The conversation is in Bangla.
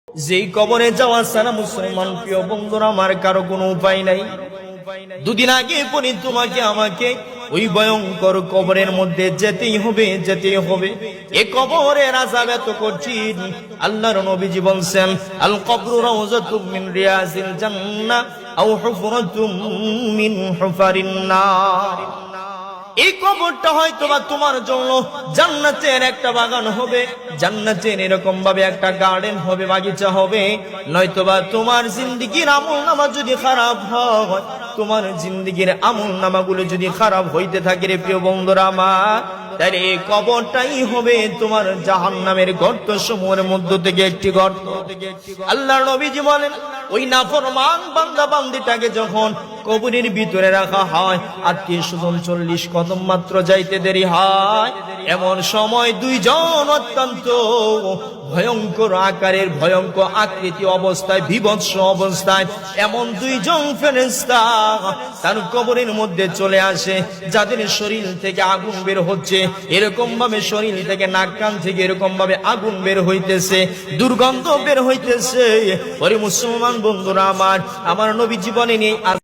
যেই কবরে যাওয়া ছাড়া মুসলমান প্রিয় বন্ধুরা আমার কারো কোনো উপায় নাই। দুদিন আগে পরে তোমাকে আমাকে ওই ভয়ঙ্কর কবরের মধ্যে যেতেই হবে। এই কবরের আযাব এত কঠিন, আল্লাহর নবীজি বলছেন, আল কবরু রাউযাতুম মিন রিয়াজিল জান্নাহ আও হুফরাতুম মিন হুফারিন নার। এই কবরটা হয়তোবা তোমার জন্য জান্নাতের একটা বাগান হবে, জান্নাতের এরকম ভাবে একটা গার্ডেন হবে, বাগিচা হবে। নয়তোবা তোমার জিন্দেগীর আমলনামা যদি খারাপ হয়, তোমার জিন্দেগীর আমলনামাগুলো যদি খারাপ হইতে থাকে রে প্রিয় বন্ধুরা আমার, তাহলে এই কবরটাই হবে তোমার জাহান্নামের গর্ত সমূহের মধ্য থেকে একটি গর্ত। আল্লাহর নবীজি বলেন, ওই নাফরমান বান্দা বান্দিটাকে যখন কবরের ভিতরে রাখা হয়, আত্মীয় স্বজন 40 কদম মাত্র যাইতে দেরি হয়, এমন সময় দুইজন অত্যন্ত ভয়ঙ্কর আকারের, ভয়ঙ্কর আকৃতি অবস্থায়, বিভৎস অবস্থায় এমন দুইজন ফেরেশতা তার কবরের মধ্যে চলে আসে, যাদের শরীর থেকে আগুন বের হচ্ছে, এরকম ভাবে শরীর থেকে, নাক কান থেকে এরকম ভাবে আগুন বের হইতেছে, দুর্গন্ধ বের হইতেছে। ওরে মুসলমান বন্ধুরা আমার নবী জীবনে নেই